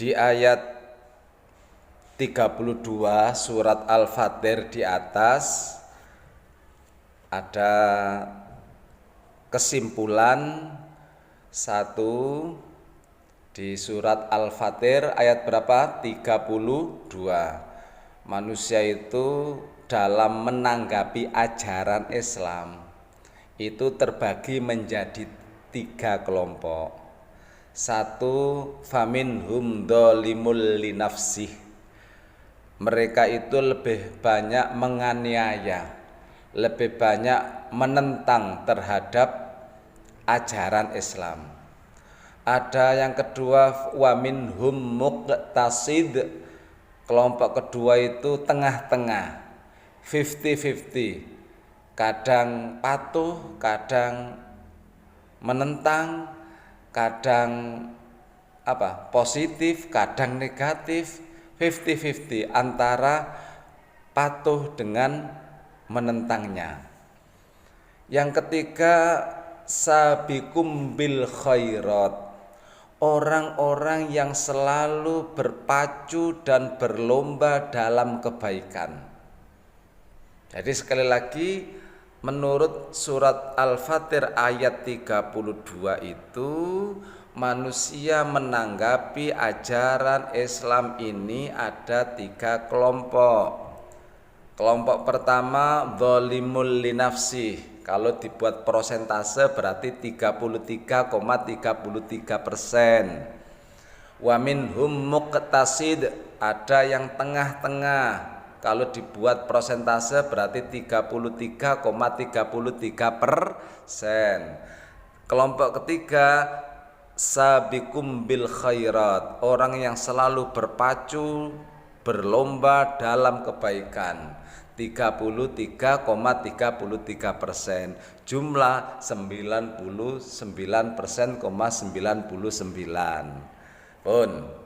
Di ayat 32 surat Al-Fatir di atas ada kesimpulan satu di surat Al-Fatir ayat berapa? 32. Manusia itu dalam menanggapi ajaran Islam itu terbagi menjadi 3 kelompok. Satu, faminhum dzalimul linafsih. Mereka itu lebih banyak menganiaya, lebih banyak menentang terhadap ajaran Islam. Ada yang kedua, wa minhum muqtasid. Kelompok kedua itu tengah-tengah, 50-50. Kadang patuh, kadang menentang, kadang positif, kadang negatif, 50-50 antara patuh dengan menentangnya. Yang ketiga, sabiqum bil khairat. Orang-orang yang selalu berpacu dan berlomba dalam kebaikan. Jadi sekali lagi, menurut surat Al-Fatir ayat 32 itu manusia menanggapi ajaran Islam ini ada 3 kelompok. Kelompok pertama dzalimul linafsih. Kalau dibuat persentase berarti 33,33%. Wa minhum muqtasid, ada yang tengah-tengah. Kalau dibuat persentase berarti 33,33%. Kelompok ketiga sabiqum bil khairat, orang yang selalu berpacu berlomba dalam kebaikan, 33,33%. Jumlah 99,99%. Pun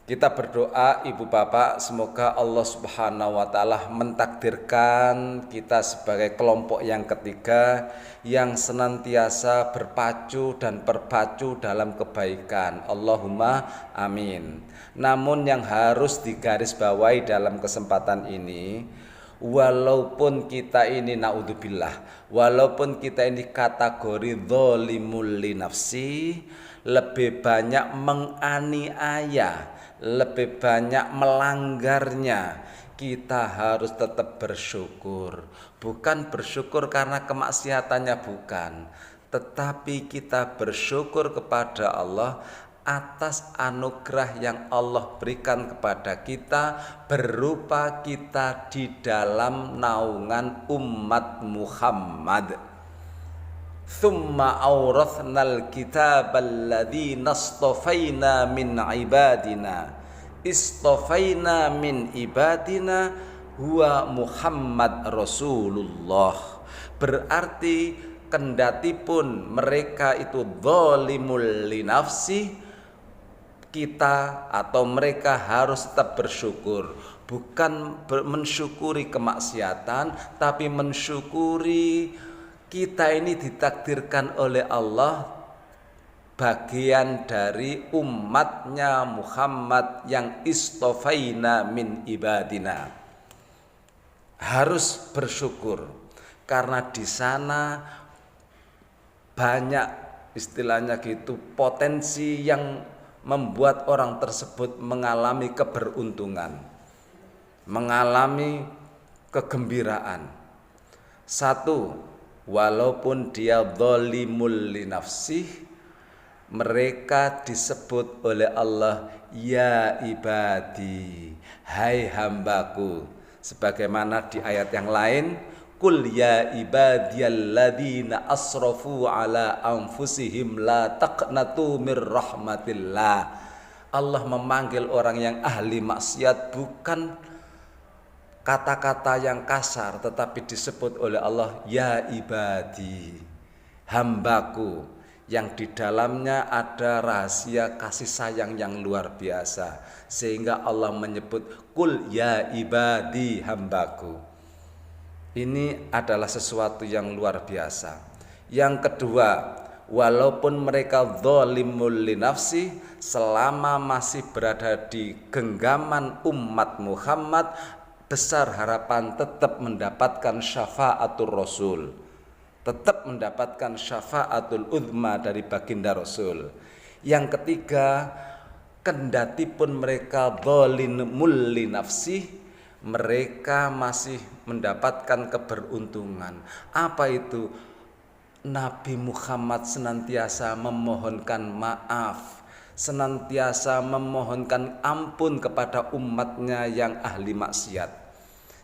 kita berdoa ibu bapak, semoga Allah Subhanahu wa ta'ala mentakdirkan kita sebagai kelompok yang ketiga yang senantiasa berpacu dan berpacu dalam kebaikan. Allahumma amin. Namun yang harus digarisbawahi dalam kesempatan ini, walaupun kita ini naudzubillah, walaupun kita ini kategori dzalimul linafsi, lebih banyak menganiaya, lebih banyak melanggarnya, kita harus tetap bersyukur. Bukan bersyukur karena kemaksiatannya, bukan, tetapi kita bersyukur kepada Allah atas anugerah yang Allah berikan kepada kita berupa kita di dalam naungan umat Muhammad. Thumma awrathnal kitabal ladzina istafaina min ibadina. Istafaina min ibadina huwa Muhammad Rasulullah. Berarti kendatipun mereka itu zalimul linafsi, kita atau mereka harus tetap bersyukur. Bukan mensyukuri kemaksiatan, tapi mensyukuri kita ini ditakdirkan oleh Allah bagian dari umatnya Muhammad yang istofaina min ibadina. Harus bersyukur karena di sana banyak istilahnya gitu potensi yang membuat orang tersebut mengalami keberuntungan, mengalami kegembiraan. Satu, walaupun dia zalimul linafsih, mereka disebut oleh Allah ya ibadi, hai hambaku, sebagaimana di ayat yang lain, qul ya ibadiyalladzina asrafu ala anfusihim la taqnatu mir rahmatillah. Allah memanggil orang yang ahli maksiat bukan kata-kata yang kasar, tetapi disebut oleh Allah ya ibadi, hambaku, yang di dalamnya ada rahasia kasih sayang yang luar biasa, sehingga Allah menyebut qul ya ibadi, hambaku. Ini adalah sesuatu yang luar biasa. Yang kedua, walaupun mereka zalimul li nafsi, selama masih berada di genggaman umat Muhammad, besar harapan tetap mendapatkan syafaatul Rasul, tetap mendapatkan syafaatul uzma dari baginda Rasul. Yang ketiga, kendati pun mereka zalimul li nafsi, mereka masih mendapatkan keberuntungan. Apa itu? Nabi Muhammad senantiasa memohonkan maaf, senantiasa memohonkan ampun kepada umatnya yang ahli maksiat.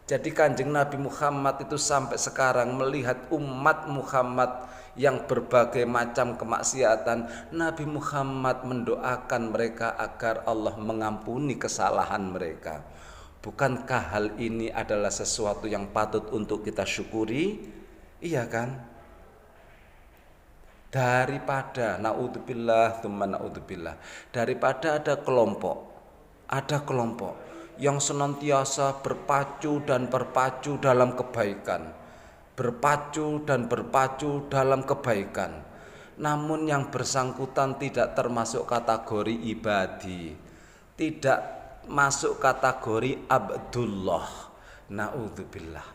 Jadi Kanjeng Nabi Muhammad itu sampai sekarang melihat umat Muhammad yang berbagai macam kemaksiatan, Nabi Muhammad mendoakan mereka agar Allah mengampuni kesalahan mereka. Bukankah hal ini adalah sesuatu yang patut untuk kita syukuri? Iya kan? Daripada naudzubillah tsumma naudzubillah, daripada ada kelompok yang senantiasa berpacu dan berpacu dalam kebaikan, namun yang bersangkutan tidak termasuk kategori ibadi, tidak masuk kategori Abdullah, naudzubillah,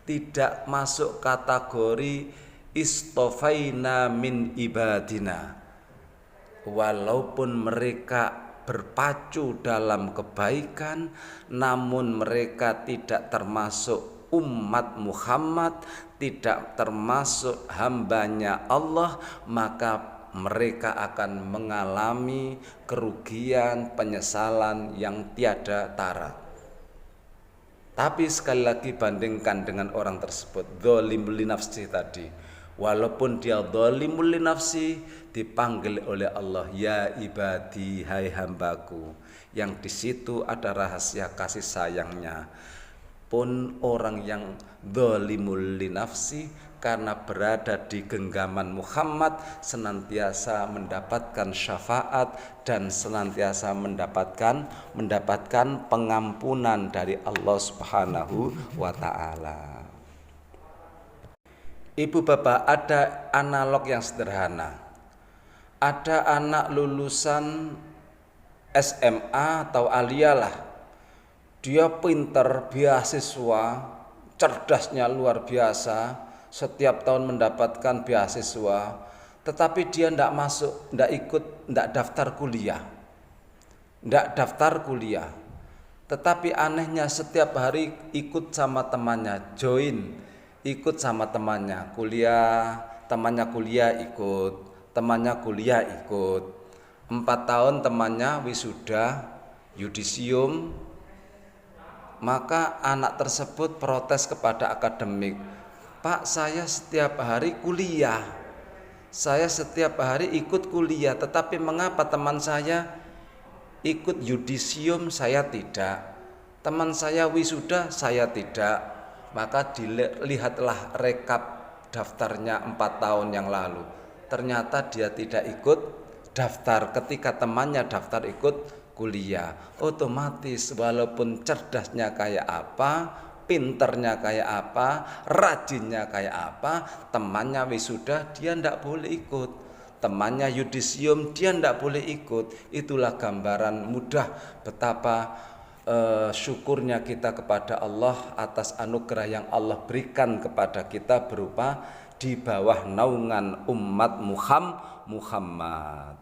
tidak masuk kategori istofaina min ibadina. Walaupun mereka berpacu dalam kebaikan, namun mereka tidak termasuk umat Muhammad, tidak termasuk hambanya Allah, maka mereka akan mengalami kerugian, penyesalan yang tiada tara. Tapi sekali lagi bandingkan dengan orang tersebut zalimul li nafsi tadi, walaupun dia zalimul li nafsi, dipanggil oleh Allah ya ibadi, hai hambaku, yang di situ ada rahasia kasih sayangnya. Pun orang yang zalimul li nafsi, karena berada di genggaman Muhammad, senantiasa mendapatkan syafaat dan senantiasa mendapatkan pengampunan dari Allah Subhanahu wa taala. Ibu bapak, ada analog yang sederhana. Ada anak lulusan SMA atau aliyah lah, dia pinter, beasiswa, cerdasnya luar biasa, setiap tahun mendapatkan beasiswa, tetapi dia tidak daftar kuliah. Tetapi anehnya setiap hari ikut sama temannya, ikut sama temannya kuliah, temannya kuliah ikut, 4 tahun temannya wisuda, yudisium. Maka anak tersebut protes kepada akademik, Pak, saya setiap hari kuliah, saya setiap hari ikut kuliah, tetapi mengapa teman saya ikut yudisium, saya tidak, teman saya wisuda, saya tidak. Maka dilihatlah rekap daftarnya 4 tahun yang lalu, ternyata dia tidak ikut daftar ketika temannya daftar ikut kuliah. Otomatis walaupun cerdasnya kayak apa, pinternya kayak apa, rajinnya kayak apa, temannya wisuda dia tidak boleh ikut, temannya yudisium dia tidak boleh ikut. Itulah gambaran mudah betapa syukurnya kita kepada Allah atas anugerah yang Allah berikan kepada kita berupa di bawah naungan umat Muhammad.